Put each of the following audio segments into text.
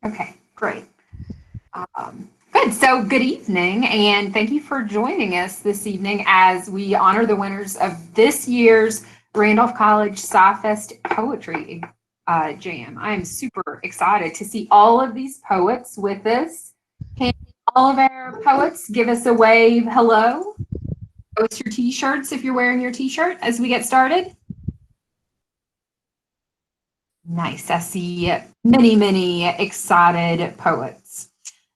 Okay, great. Good. So, good evening, and thank you for joining us this evening as we honor the winners of this year's Randolph College SciFest Poetry Jam. I am super excited to see all of these poets with us. Can all of our poets give us a wave hello? Post your t-shirts if you're wearing your t-shirt as we get started. Nice. I see many excited poets.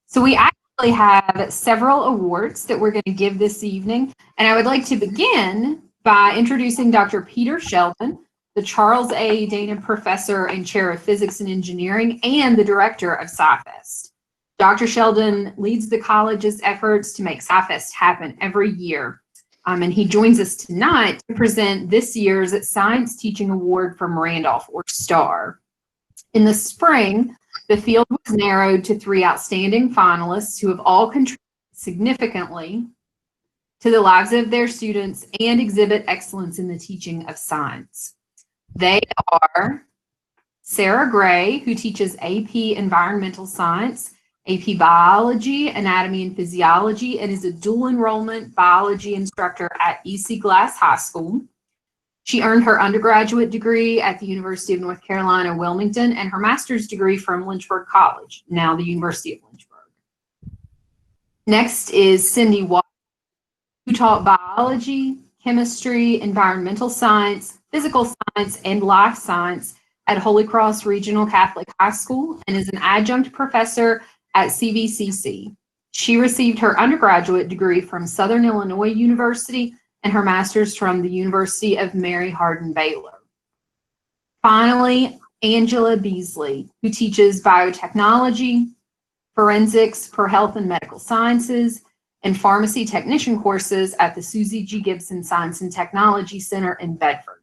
So we actually have several awards that we're going to give this evening. And I would like to begin by introducing Dr. Peter Sheldon, the Charles A. Dana Professor and Chair of Physics and Engineering and the Director of SciFest. Dr. Sheldon leads the college's efforts to make SciFest happen every year. And he joins us tonight to present this year's Science Teaching Award from Randolph, or STAR. In the spring, the field was narrowed to 3 outstanding finalists who have all contributed significantly to the lives of their students and exhibit excellence in the teaching of science. They are Sarah Gray, who teaches AP Environmental Science, AP Biology, Anatomy and Physiology, and is a dual enrollment biology instructor at E.C. Glass High School. She earned her undergraduate degree at the University of North Carolina, Wilmington, and her master's degree from Lynchburg College, now the University of Lynchburg. Next is Cindy Watson, who taught biology, chemistry, environmental science, physical science, and life science at Holy Cross Regional Catholic High School and is an adjunct professor at CVCC. She received her undergraduate degree from Southern Illinois University and her master's from the University of Mary Hardin Baylor. Finally, Angela Beasley, who teaches biotechnology, forensics for health and medical sciences, and pharmacy technician courses at the Susie G. Gibson Science and Technology Center in Bedford.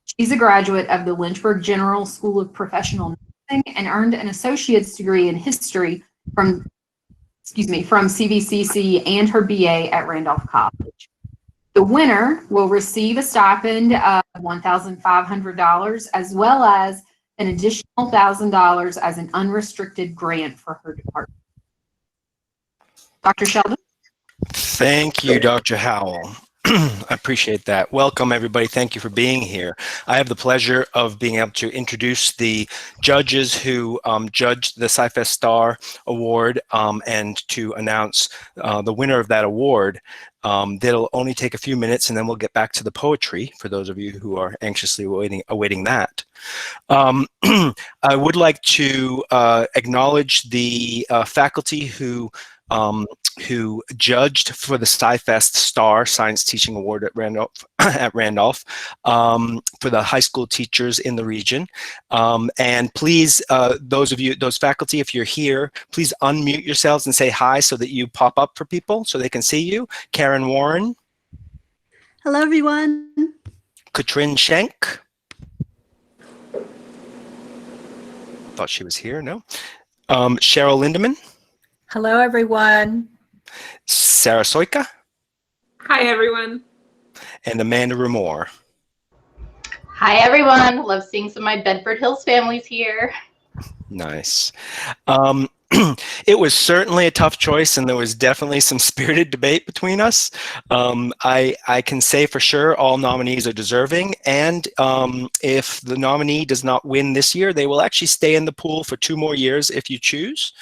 She's a graduate of the Lynchburg General School of Professional Nursing and earned an associate's degree in history from CVCC and her BA at Randolph College. The winner will receive a stipend of $1,500 as well as an additional $1,000 as an unrestricted grant for her department. Dr. Sheldon? Thank you, Dr. Howell. I appreciate that. Welcome, everybody. Thank you for being here. I have the pleasure of being able to introduce the judges who judged the SciFest Star Award and to announce the winner of that award. That'll only take a few minutes, and then we'll get back to the poetry for those of you who are anxiously awaiting that. I would like to acknowledge the faculty who judged for the SciFest Star Science Teaching Award at Randolph, for the high school teachers in the region. And please, those faculty, if you're here, please unmute yourselves and say hi so that you pop up for people so they can see you. Karen Warren. Hello, everyone. Katrin Schenk. Thought she was here, no? Cheryl Lindemann. Hello, everyone. Sarah Soika. Hi, everyone. And Amanda Remore. Hi, everyone. Love seeing some of my Bedford Hills families here. Nice. It was certainly a tough choice, and there was definitely some spirited debate between us. I can say for sure all nominees are deserving, and if the nominee does not win this year, they will actually stay in the pool for 2 more years if you choose.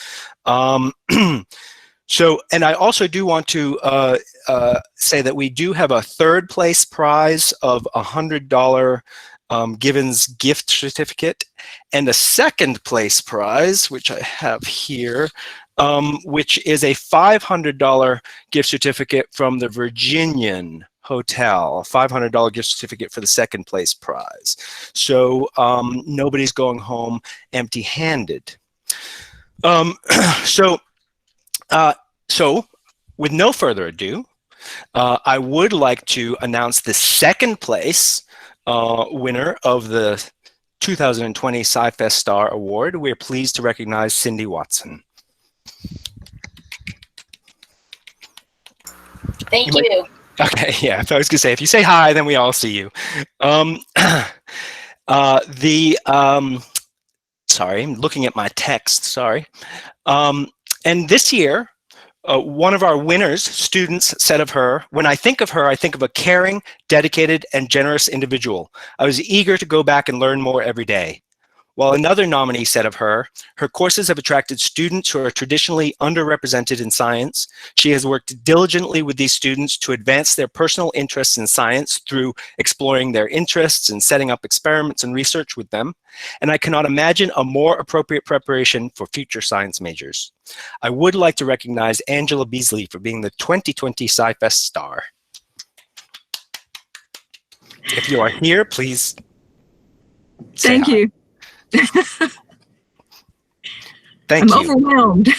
So, and I also do want to say that we do have a 3rd place prize of $100 Givens gift certificate, and a 2nd place prize, which I have here, which is a $500 gift certificate from the Virginian Hotel, a $500 gift certificate for the 2nd place prize. So nobody's going home empty-handed. So with no further ado, I would like to announce the 2nd place winner of the 2020 SciFest Star Award. We're pleased to recognize Cindy Watson. Thank you. Okay, yeah, I was gonna say, if you say hi, then we all see you. sorry, I'm looking at my text, sorry. And this year, one of our winners, students, said of her, "When I think of her, I think of a caring, dedicated, and generous individual. I was eager to go back and learn more every day." While another nominee said of her, "Her courses have attracted students who are traditionally underrepresented in science. She has worked diligently with these students to advance their personal interests in science through exploring their interests and setting up experiments and research with them. And I cannot imagine a more appropriate preparation for future science majors. I would like to recognize Angela Beasley for being the 2020 SciFest star." If you are here, please say Thank hi. you. Thank I'm you. overwhelmed.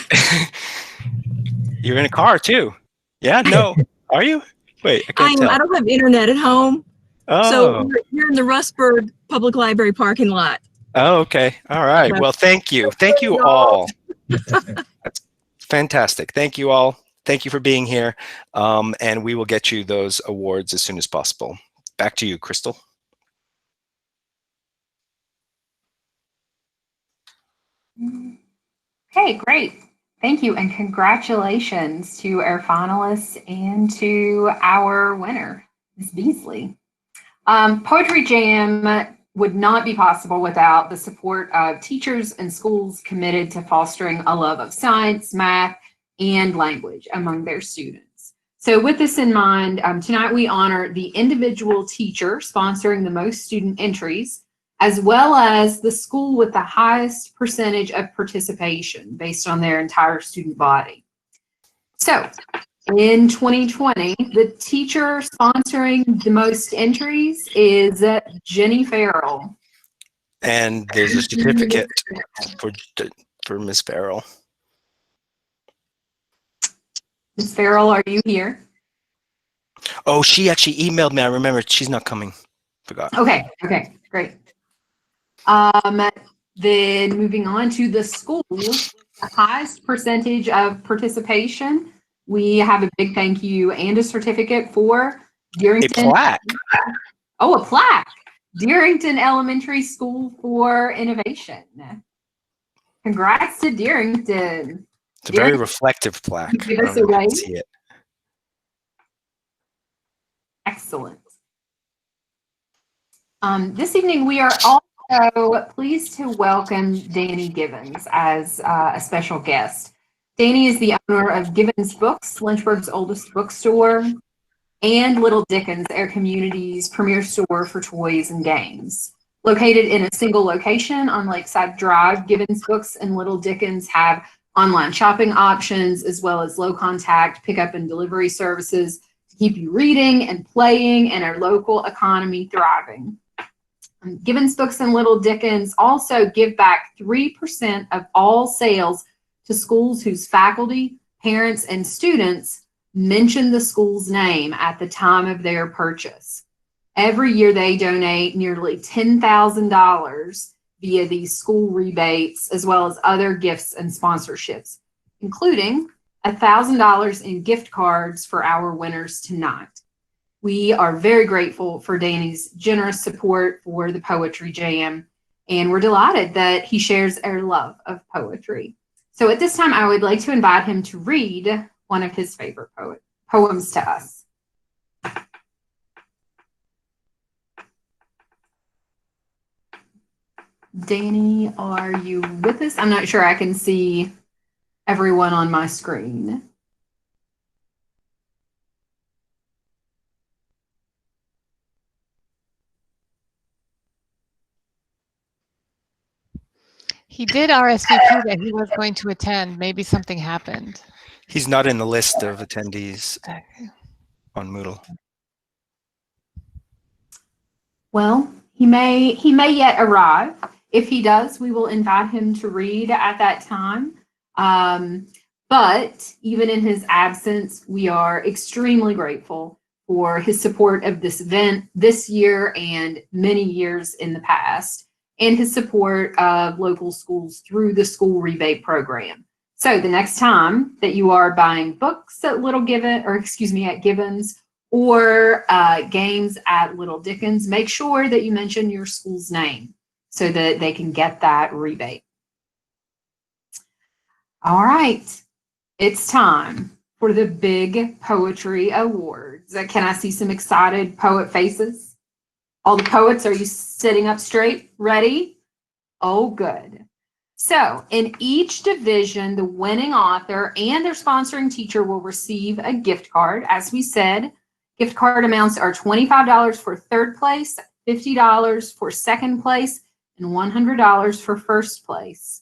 You're in a car too. Yeah, no. Are you? Wait, I I can't am. tell. I don't have internet at home, so Oh. we're in the Rustburg Public Library parking lot. Oh, okay. All right. Well, thank you. Thank you all. That's fantastic. Thank you all. Thank you for being here. And we will get you those awards as soon as possible. Back to you, Crystal. Okay, great. Thank you, and congratulations to our finalists and to our winner, Ms. Beasley. Poetry Jam would not be possible without the support of teachers and schools committed to fostering a love of science, math, and language among their students. So with this in mind, tonight we honor the individual teacher sponsoring the most student entries, as well as the school with the highest percentage of participation based on their entire student body. So in 2020, the teacher sponsoring the most entries is Jenny Farrell. And there's a certificate for Ms. Farrell. Ms. Farrell, are you here? Oh, she actually emailed me. I remember she's not coming. Forgot. Okay, great. Then moving on to the school, the highest percentage of participation, we have a big thank you and a certificate for Dearington. A plaque. Oh, a plaque. Dearington Elementary School for Innovation. Congrats to Dearington. It's a very reflective plaque. Give us I don't know a if you can wave. see it. Excellent. This evening, we are also pleased to welcome Danny Givens as a special guest. Danny is the owner of Givens Books, Lynchburg's oldest bookstore, and Little Dickens, our community's premier store for toys and games. Located in a single location on Lakeside Drive, Givens Books and Little Dickens have online shopping options as well as low contact pickup and delivery services to keep you reading and playing and our local economy thriving. Givens Books and Little Dickens also give back 3% of all sales to schools whose faculty, parents, and students mention the school's name at the time of their purchase. Every year they donate nearly $10,000 via these school rebates, as well as other gifts and sponsorships, including $1,000 in gift cards for our winners tonight. We are very grateful for Danny's generous support for the Poetry Jam, and we're delighted that he shares our love of poetry. So at this time, I would like to invite him to read one of his favorite poems to us. Danny, are you with us? I'm not sure I can see everyone on my screen. He did RSVP that he was going to attend. Maybe something happened. He's not in the list of attendees on Moodle. Well, he may yet arrive. If he does, we will invite him to read at that time. But even in his absence, we are extremely grateful for his support of this event this year and many years in the past, and his support of local schools through the school rebate program. So the next time that you are buying books at at Givens, or games at Little Dickens, make sure that you mention your school's name so that they can get that rebate. All right, it's time for the big poetry awards. Can I see some excited poet faces? All the poets, are you sitting up straight? Ready? Oh, good. So in each division, the winning author and their sponsoring teacher will receive a gift card. As we said, gift card amounts are $25 for third place, $50 for second place, and $100 for first place.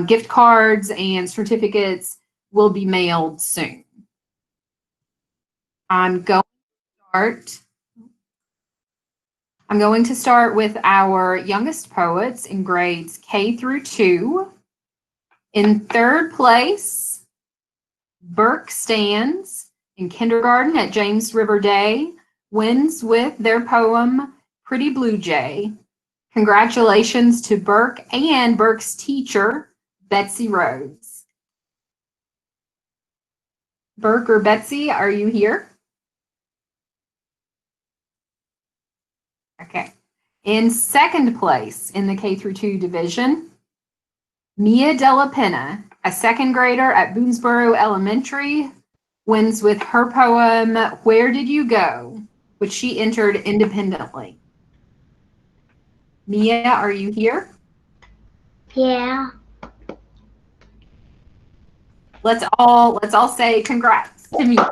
Gift cards and certificates will be mailed soon. I'm going to start with our youngest poets in grades K through 2. In third place, Burke stands in kindergarten at James River Day, wins with their poem Pretty Blue Jay. Congratulations to Burke and Burke's teacher, Betsy Rhodes. Burke or Betsy, are you here? Okay. In second place in the K through 2 division, Mia Della Penna, a second grader at Boonesboro Elementary, wins with her poem, Where Did You Go?, which she entered independently. Mia, are you here? Yeah. Let's all say congrats to Mia.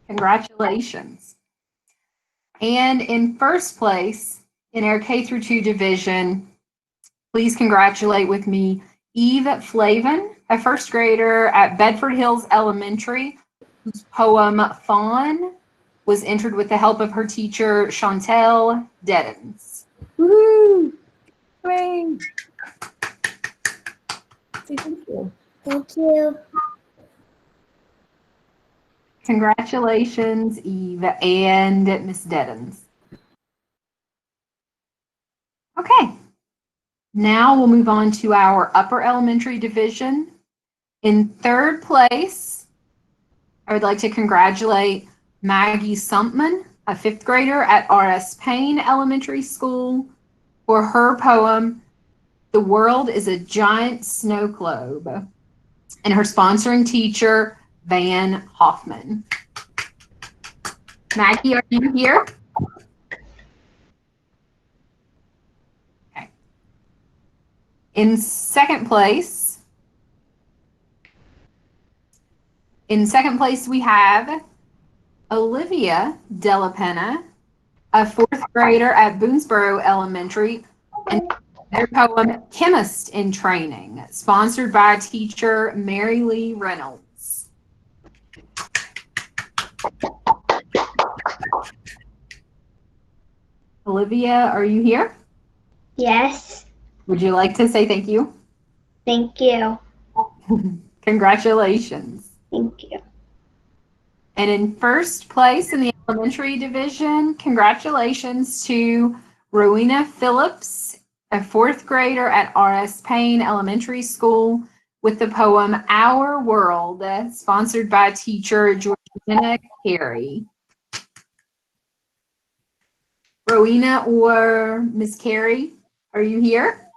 Congratulations. And in first place in our K through 2 division, please congratulate with me Eve Flavin, a first grader at Bedford Hills Elementary, whose poem Fawn was entered with the help of her teacher, Chantel Deddens. Woo! Hooray! Thank you. Thank you. Congratulations, Eve and Miss Deddens. Okay, now we'll move on to our upper elementary division. In third place, I would like to congratulate Maggie Sumpman, a fifth grader at R.S. Payne Elementary School, for her poem, The World is a Giant Snow Globe, and her sponsoring teacher, Van Hoffman. Maggie, are you here? Okay. In second place, we have Olivia Della Penna, a fourth grader at Boonesboro Elementary, and their poem Chemist in Training, sponsored by teacher Mary Lee Reynolds. Olivia, are you here? Yes. Would you like to say thank you? Thank you. Congratulations. Thank you. And in first place in the elementary division, congratulations to Rowena Phillips, a fourth grader at R.S. Payne Elementary School, with the poem Our World, sponsored by teacher Georgina Carey. Rowena or Miss Carey, are you here?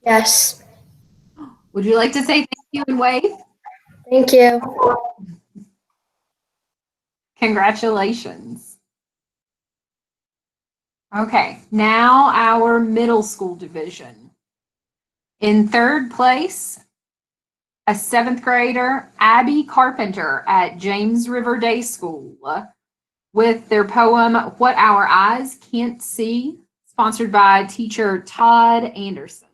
Yes. Would you like to say thank you and wave? Thank you. Congratulations. Okay, now our middle school division. In third place, a seventh grader, Abby Carpenter at James River Day School, with their poem, What Our Eyes Can't See, sponsored by teacher Todd Anderson.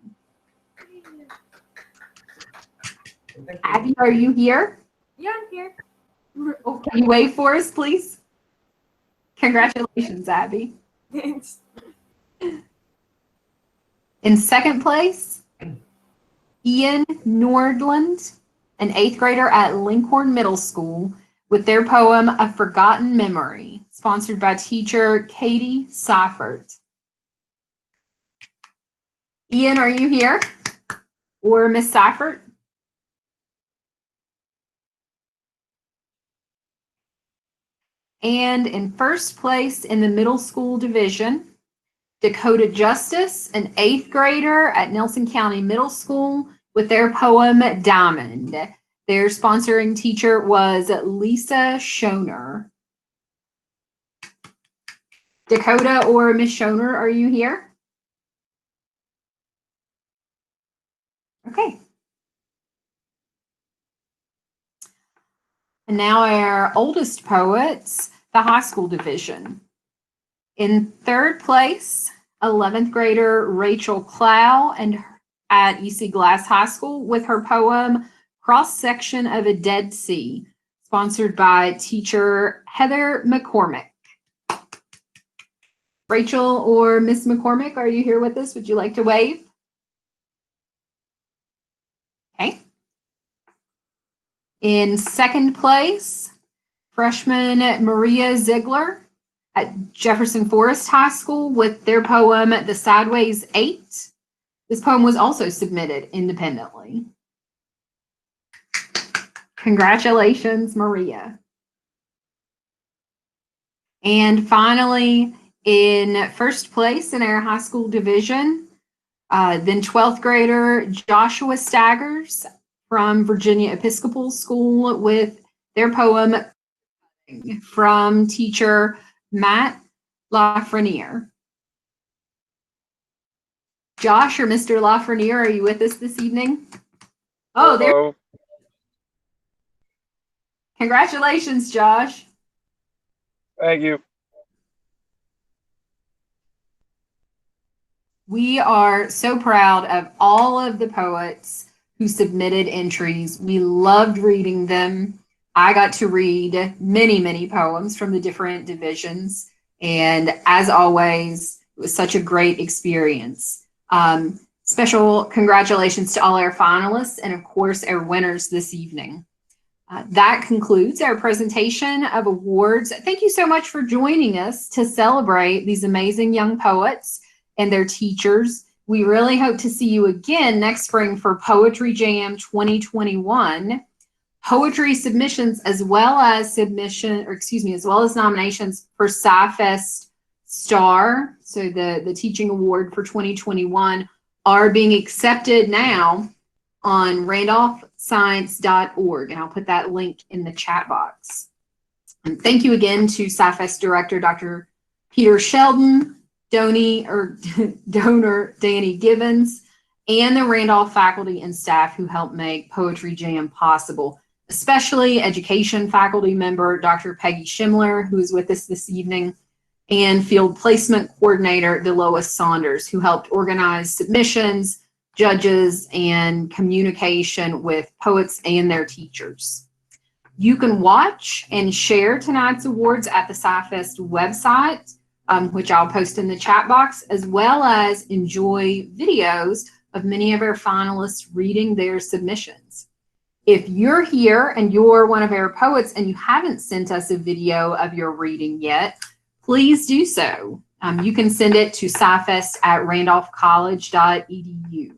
Abby, are you here? Yeah, I'm here. Oh, can you wave for us, please? Congratulations, Abby. Thanks. In second place, Ian Nordland, an eighth grader at Lincoln Middle School, with their poem, A Forgotten Memory, sponsored by teacher Katie Seifert. Ian, are you here? Or Miss Seifert? And in first place in the middle school division, Dakota Justice, an 8th grader at Nelson County Middle School, with their poem Diamond. Their sponsoring teacher was Lisa Schoner. Dakota or Miss Schoner, are you here? Okay. And now our oldest poets, the high school division. In 3rd place, 11th grader Rachel Clow and at EC Glass High School with her poem Cross Section of a Dead Sea, sponsored by teacher Heather McCormick. Rachel or Miss McCormick, are you here with us? Would you like to wave? Okay. In 2nd place, freshman Maria Ziegler at Jefferson Forest High School with their poem The Sideways 8. This poem was also submitted independently. Congratulations, Maria. And finally, in 1st place in our high school division, then 12th grader Joshua Staggers from Virginia Episcopal School with their poem from teacher Matt Lafreniere. Josh or Mr. Lafreniere, are you with us this evening? Oh, there. Hello. Congratulations, Josh. Thank you. We are so proud of all of the poets who submitted entries. We loved reading them. I got to read many, many poems from the different divisions. And as always, it was such a great experience. Special congratulations to all our finalists and, of course, our winners this evening. That concludes our presentation of awards. Thank you so much for joining us to celebrate these amazing young poets and their teachers. We really hope to see you again next spring for Poetry Jam 2021. Poetry submissions as well as nominations for SciFest Star, so the teaching award for 2021, are being accepted now on randolphscience.org, and I'll put that link in the chat box. And thank you again to SciFest Director Dr. Peter Sheldon, donor Danny Gibbons, and the Randolph faculty and staff who helped make Poetry Jam possible, especially education faculty member Dr. Peggy Schimler, who is with us this evening, and field placement coordinator Delois Saunders, who helped organize submissions, judges, and communication with poets and their teachers. You can watch and share tonight's awards at the SciFest website, which I'll post in the chat box, as well as enjoy videos of many of our finalists reading their submissions. If you're here and you're one of our poets and you haven't sent us a video of your reading yet, please do so. You can send it to scifest@randolphcollege.edu.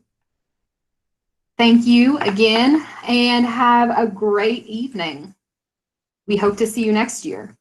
Thank you again and have a great evening. We hope to see you next year.